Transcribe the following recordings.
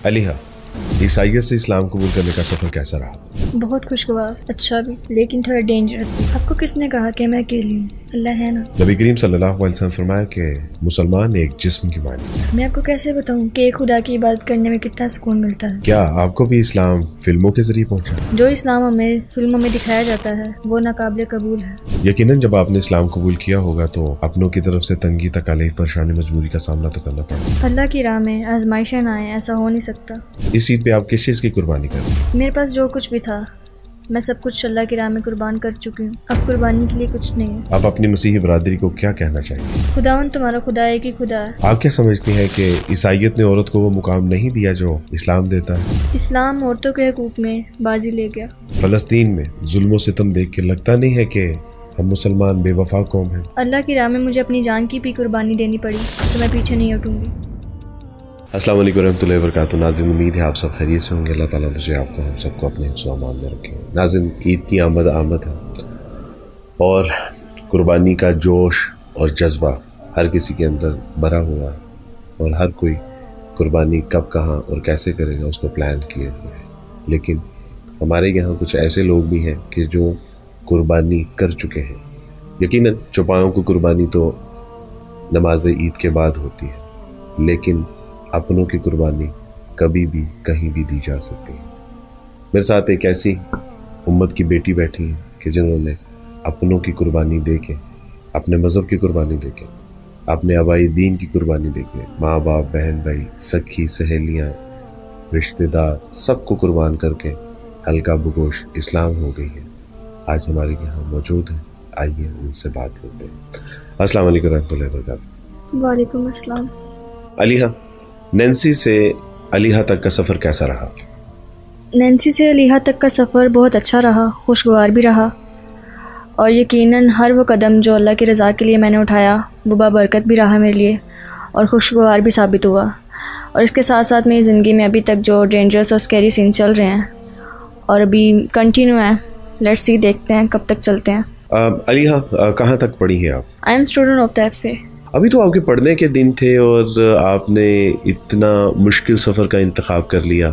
علیہ، عیسائیت سے اسلام قبول کرنے کا سفر کیسا رہا؟ بہت خوشگوار، اچھا بھی، لیکن تھوڑا ڈینجرس بھی۔ آپ کو کس نے کہا کہ میں اکیلی ہوں؟ اللہ ہے نا۔ نبی کریم صلی اللہ علیہ وسلم فرمایا کہ مسلمان ایک جسم کی مانند ہے۔ میں آپ کو کیسے بتاؤں کہ ایک خدا کی عبادت کرنے میں کتنا سکون ملتا ہے۔ کیا آپ کو بھی اسلام فلموں کے ذریعے پہنچا؟ جو اسلام ہمیں فلموں میں دکھایا جاتا ہے وہ ناقابل قبول ہے۔ یقیناً جب آپ نے اسلام قبول کیا ہوگا تو اپنوں کی طرف سے تنگی، تکالیف، پریشانی، مجبوری کا سامنا تو کرنا پڑا۔ اللہ کی راہ میں آزمائشیں نہ آئیں، ایسا ہو نہیں سکتا۔ اس عید پہ آپ کس چیز کی قربانی کر رہے ہیں؟ میرے پاس جو کچھ بھی تھا میں سب کچھ اللہ کی راہ میں قربان کر چکی ہوں۔ اب قربانی کے لیے کچھ نہیں ہے۔ آپ اپنی مسیحی برادری کو کیا کہنا چاہیے؟ خداوند تمہارا خدا ایک ہی خدا ہے۔ آپ کیا سمجھتی ہیں کہ عیسائیت نے عورت کو وہ مقام نہیں دیا جو اسلام دیتا ہے؟ اسلام عورتوں کے حقوق میں بازی لے گیا۔ فلسطین میں ظلم و ستم دیکھ کے لگتا نہیں ہے کہ ہم مسلمان بے وفا قوم ہیں؟ اللہ کی راہ میں مجھے اپنی جان کی بھی قربانی دینی پڑی تو میں پیچھے نہیں ہٹوں گی۔ السلام علیکم ورحمۃ اللہ وبرکاتہ۔ ناظرین، امید ہے آپ سب خیریت سے ہوں گے۔ اللہ تعالیٰ مجھے آپ کو ہم سب کو اپنے حفظ و امان میں رکھے۔ ناظرین، عید کی آمد ہے اور قربانی کا جوش اور جذبہ ہر کسی کے اندر بھرا ہوا ہے اور ہر کوئی قربانی کب، کہاں اور کیسے کرے گا اس کو پلان کیے ہوئے ہے۔ لیکن ہمارے یہاں کچھ ایسے لوگ بھی ہیں کہ جو قربانی کر چکے ہیں۔ یقیناً چوپایوں کو قربانی تو نماز عید کے بعد ہوتی ہے، لیکن اپنوں کی قربانی کبھی بھی کہیں بھی دی جا سکتی ہے۔ میرے ساتھ ایک ایسی امت کی بیٹی بیٹھی ہے کہ جنہوں نے اپنوں کی قربانی دے کے، اپنے مذہب کی قربانی دے کے، اپنے آبائی دین کی قربانی دے کے، ماں باپ، بہن بھائی، سکھی، سہیلیاں، رشتہ دار، سب کو قربان کر کے ہلکا بگوش اسلام ہو گئی ہے۔ آج ہمارے یہاں موجود ہیں، آئیے ان سے بات کرتے ہیں۔ السلام علیکم ورحمۃ اللہ وبرکاتہ۔ وعلیکم السلام۔ علیہ، نینسی سے علیہ تک کا سفر کیسا رہا؟ نینسی سے علیہ تک کا سفر بہت اچھا رہا، خوشگوار بھی رہا، اور یقیناً ہر وہ قدم جو اللہ کی رضا کے لیے میں نے اٹھایا وہ بابرکت بھی رہا میرے لیے اور خوشگوار بھی ثابت ہوا۔ اور اس کے ساتھ ساتھ میری زندگی میں ابھی تک جو ڈینجرس اور اسکیری سینس چل رہے ہیں اور ابھی کنٹینیو ہیں، لیٹس سی، دیکھتے ہیں کب تک چلتے ہیں۔ علیہ، کہاں تک پڑھی ہیں آپ؟ I am student of the FA۔ ابھی تو آپ کے پڑھنے کے دن تھے اور آپ نے اتنا مشکل سفر کا انتخاب کر لیا،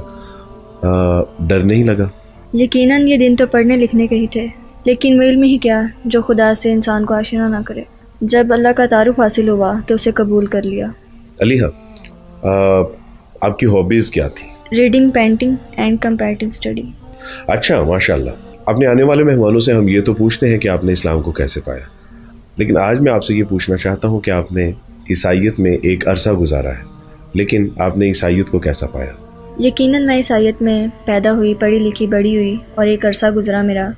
ڈر نہیں لگا؟ یقیناً یہ دن تو پڑھنے لکھنے کے ہی تھے، لیکن وہ علم ہی کیا جو خدا سے انسان کو آشنا نہ کرے۔ جب اللہ کا تعارف حاصل ہوا تو اسے قبول کر لیا۔ علیہ، آپ کی ہابیز کیا تھی؟ Reading, painting and comparative study. اچھا، ماشاء اللہ۔ اپنے آنے والے مہمانوں سے ہم یہ تو پوچھتے ہیں کہ آپ نے اسلام کو کیسے پایا، لیکن آج میں آپ سے یہ پوچھنا چاہتا ہوں کہ آپ نے عیسائیت میں ایک عرصہ گزارا ہے، لیکن آپ نے عیسائیت کو کیسا پایا؟ یقیناً میں عیسائیت میں پیدا ہوئی، پڑھی لکھی، بڑی ہوئی اور ایک عرصہ گزرا میرا،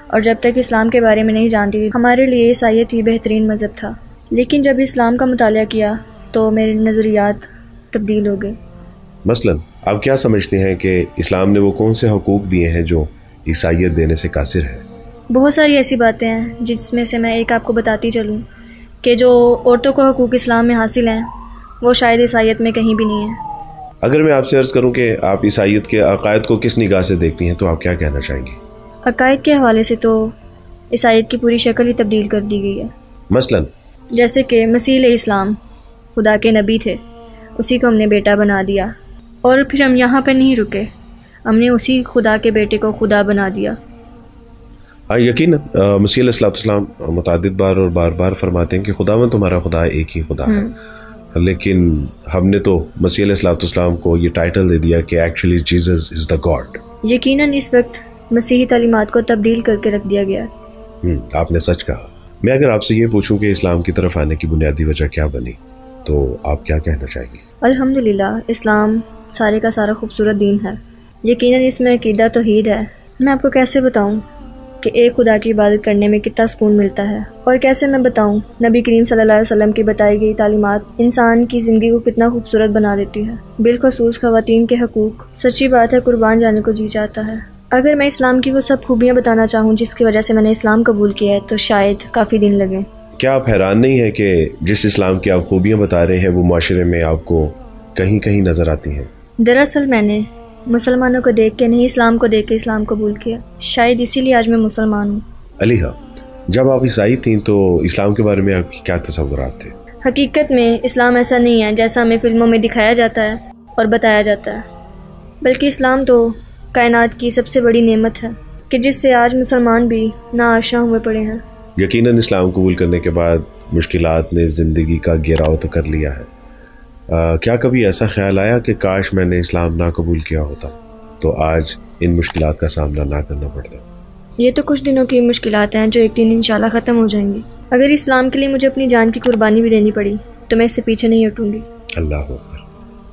اور جب تک اسلام کے بارے میں نہیں جانتی تھی ہمارے لیے عیسائیت ہی بہترین مذہب تھا۔ لیکن جب اسلام کا مطالعہ کیا تو میرے نظریات تبدیل ہو گئے۔ مثلاً آپ کیا سمجھتے ہیں کہ اسلام نے وہ کون سے حقوق دیے ہیں جو عیسائیت دینے سے قاصر ہے؟ بہت ساری ایسی باتیں ہیں جس میں سے میں ایک آپ کو بتاتی چلوں کہ جو عورتوں کو حقوق اسلام میں حاصل ہیں وہ شاید عیسائیت میں کہیں بھی نہیں ہیں۔ اگر میں آپ سے عرض کروں کہ آپ عیسائیت کے عقائد کو کس نگاہ سے دیکھتی ہیں تو آپ کیا کہنا چاہیں گے؟ عقائد کے حوالے سے تو عیسائیت کی پوری شکل ہی تبدیل کر دی گئی ہے۔ مثلاً جیسے کہ مسیح علیہ السلام خدا کے نبی تھے، اسی کو ہم نے بیٹا بنا دیا، اور پھر ہم یہاں پہ نہیں رکے، ہم نے اسی خدا کے بیٹے کو خدا بنا دیا۔ ہاں، یقیناً مسیح علیہ السلام متعدد بار اور بار بار فرماتے ہیں کہ خداوند تمہارا خدا ایک ہی خدا ہے، لیکن ہم نے تو مسیح علیہ السلام کو یہ ٹائٹل دے دیا کہ actually Jesus is the God. یقیناً اس وقت مسیحی تعلیمات کو تبدیل کر کے رکھ دیا گیا۔ آپ نے سچ کہا۔ میں اگر آپ سے یہ پوچھوں کہ اسلام کی طرف آنے کی بنیادی وجہ کیا بنی تو آپ کیا کہنا چاہیں گے؟ الحمدللہ، اسلام سارے کا سارا خوبصورت دین ہے۔ یقیناً اس میں عقیدہ توحید ہے۔ میں آپ کو کیسے بتاؤں کہ ایک خدا کی عبادت کرنے میں کتنا سکون ملتا ہے، اور کیسے میں بتاؤں نبی کریم صلی اللہ علیہ وسلم کی بتائی گئی تعلیمات انسان کی زندگی کو کتنا خوبصورت بنا دیتی ہے، بالخصوص خواتین کے حقوق۔ سچی بات ہے، قربان جانے کو جی چاہتا ہے۔ اگر میں اسلام کی وہ سب خوبیاں بتانا چاہوں جس کی وجہ سے میں نے اسلام قبول کیا ہے تو شاید کافی دن لگیں۔ کیا آپ حیران نہیں ہیں کہ جس اسلام کی آپ خوبیاں بتا رہے ہیں وہ معاشرے میں آپ کو کہیں کہیں نظر آتی ہیں؟ دراصل میں نے مسلمانوں کو دیکھ کے نہیں، اسلام کو دیکھ کے اسلام قبول کیا، شاید اسی لیے آج میں مسلمان ہوں۔ علیہ، جب آپ عیسائی تھیں تو اسلام کے بارے میں آپ کی کیا تصورات تھے؟ حقیقت میں اسلام ایسا نہیں ہے جیسا ہمیں فلموں میں دکھایا جاتا ہے اور بتایا جاتا ہے۔ بلکہ اسلام تو کائنات کی سب سے بڑی نعمت ہے کہ جس سے آج مسلمان بھی ناآشنا ہوئے پڑے ہیں۔ یقیناً اسلام قبول کرنے کے بعد مشکلات نے زندگی کا گھیراؤ تو کر لیا ہے۔ کیا کبھی ایسا خیال آیا کہ کاش میں نے اسلام نہ قبول کیا ہوتا تو آج ان مشکلات کا سامنا نہ کرنا پڑتا؟ یہ تو کچھ دنوں کی مشکلات ہیں جو ایک دن انشاءاللہ ختم ہو جائیں گی۔ اگر اسلام کے لیے مجھے اپنی جان کی قربانی بھی دینی پڑی تو میں اس سے پیچھے نہیں ہٹوں گی۔ اللہ اکبر۔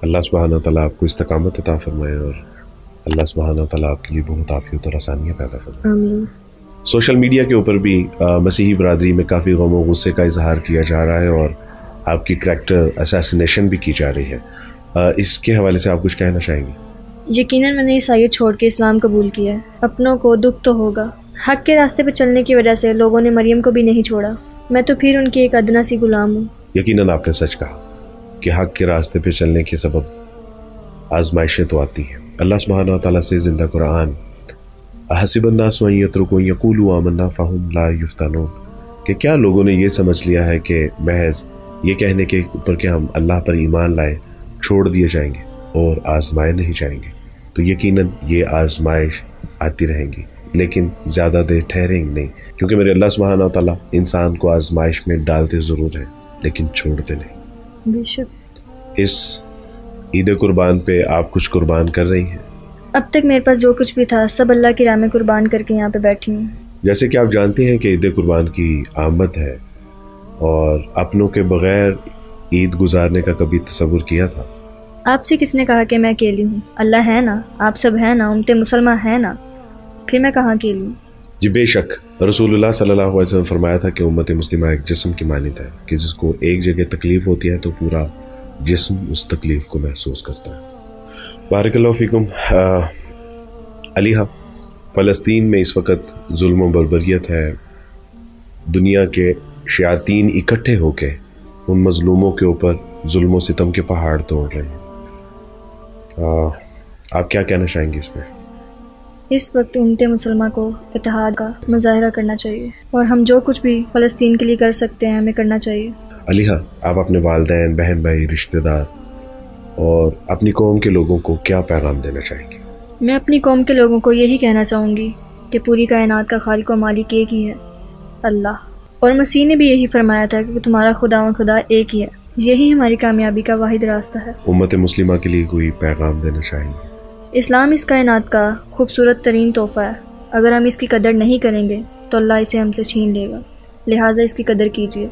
اللہ سبحانہ تعالیٰ آپ کو استقامت عطا فرمائے اور اللہ سبحانہ تعالیٰ آپ کے لیے بہت عافیت اور آسانیاں پیدا فرمائے۔ آمین۔ سوشل میڈیا کے اوپر بھی مسیحی برادری میں کافی غم و غصے کا اظہار کیا جا رہا ہے اور آپ کی کریکٹر اسیسینیشن بھی کی جا رہی ہے، اس کے حوالے سے آپ کچھ کہنا چاہیں گے؟ یقیناً میں نے عیسائیت چھوڑ کے اسلام قبول کیا ہے۔ اپنوں کو دکھ تو ہوگا، حق کے راستے پہ چلنے کی وجہ سے لوگوں نے مریم کو بھی نہیں چھوڑا، میں تو پھر ان کی ایک ادنا سی غلام ہوں۔ یقیناً آپ نے سچ کہا کہ حق کے راستے پہ چلنے کے سبب آزمائشیں تو آتی ہیں۔ اللہ سبحانہ تعالیٰ سے زندہ قرآن احسب الناس ان یترکوا ان یقولوا آمنا فہم لا یفتنون کہ کیا لوگوں نے یہ سمجھ لیا ہے کہ محض یہ کہنے کے اوپر کہ ہم اللہ پر ایمان لائے چھوڑ دیے جائیں گے اور آزمائے نہیں جائیں گے؟ تو یقیناً یہ آزمائش آتی رہیں گی لیکن زیادہ دیر ٹھہریں گی نہیں، کیونکہ میرے اللہ سبحانہ تعالیٰ انسان کو آزمائش میں ڈالتے ضرور ہیں لیکن چھوڑتے نہیں۔ بے شک۔ اس عید قربان پہ آپ کچھ قربان کر رہی ہیں؟ اب تک میرے پاس جو کچھ بھی تھا سب اللہ کی راہ میں قربان کر کے یہاں پہ بیٹھی ہوں۔ جیسے کہ آپ جانتے ہیں کہ عید قربان کی آمد ہے اور اپنوں کے بغیر عید گزارنے کا کبھی تصور کیا تھا؟ آپ سے کس نے کہا کہ میں اکیلی ہوں؟ اللہ ہے نا، آپ سب ہیں نا، امت مسلمہ ہے نا، پھر میں کہاں اکیلی ہوں؟ جی بے شک، رسول اللہ صلی اللہ علیہ وسلم نے فرمایا تھا کہ امت مسلمہ ایک جسم کی مانند ہے کہ جس کو ایک جگہ تکلیف ہوتی ہے تو پورا جسم اس تکلیف کو محسوس کرتا ہے۔ بارک اللہ فیکم۔ علیہ، فلسطین میں اس وقت ظلم و بربریت ہے، دنیا کے شیاطین اکٹھے ہو کے ان مظلوموں کے اوپر ظلم و ستم کے پہاڑ توڑ رہے ہیں۔ آپ کیا کہنا چاہیں گے اس میں؟ اس وقت امت مسلمہ کو اتحاد کا مظاہرہ کرنا چاہیے اور ہم جو کچھ بھی فلسطین کے لیے کر سکتے ہیں ہمیں کرنا چاہیے۔ علیہ، آپ اپنے والدین، بہن بھائی، رشتہ دار اور اپنی قوم کے لوگوں کو کیا پیغام دینا چاہیں گے؟ میں اپنی قوم کے لوگوں کو یہی کہنا چاہوں گی کہ پوری کائنات کا خالق و مالک ایک ہی ہے، اللہ، اور مسیح نے بھی یہی فرمایا تھا کہ تمہارا خدا و خدا ایک ہی ہے، یہی ہماری کامیابی کا واحد راستہ ہے۔ امت مسلمہ کے لیے کوئی پیغام دینا چاہیں گے؟ اسلام اس کائنات کا خوبصورت ترین تحفہ ہے، اگر ہم اس کی قدر نہیں کریں گے تو اللہ اسے ہم سے چھین لے گا، لہٰذا اس کی قدر کیجیے۔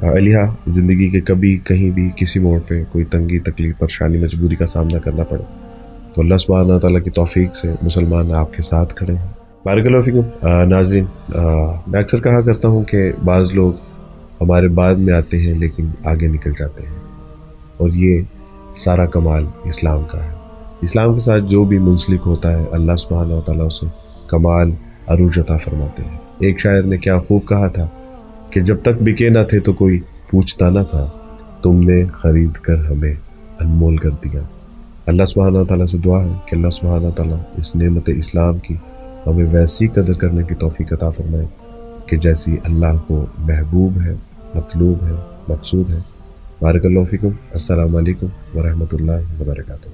علیہ، زندگی کے کبھی کہیں بھی کسی موڑ پہ کوئی تنگی، تکلیف، پریشانی، مجبوری کا سامنا کرنا پڑے تو اللہ سبحانہ تعالیٰ کی توفیق سے مسلمان آپ کے ساتھ کھڑے ہیں۔ بارک اللہ فیکم۔ ناظرین، میں اکثر کہا کرتا ہوں کہ بعض لوگ ہمارے بعد میں آتے ہیں لیکن آگے نکل جاتے ہیں، اور یہ سارا کمال اسلام کا ہے۔ اسلام کے ساتھ جو بھی منسلک ہوتا ہے اللہ سبحانہ تعالیٰ اسے کمال عروج عطا فرماتے ہیں۔ ایک شاعر نے کیا خوب کہا تھا کہ جب تک بکے نہ تھے تو کوئی پوچھتا نہ تھا، تم نے خرید کر ہمیں انمول کر دیا۔ اللہ سبحانہ تعالیٰ سے دعا ہے کہ اللہ سبحانہ تعالیٰ اس نعمت اسلام کی ہمیں ویسی قدر کرنے کی توفیق عطا فرمائے کہ جیسی اللہ کو محبوب ہے، مطلوب ہے، مقصود ہے۔ بارک اللہ فیکم۔ السلام علیکم ورحمۃ اللہ وبرکاتہ۔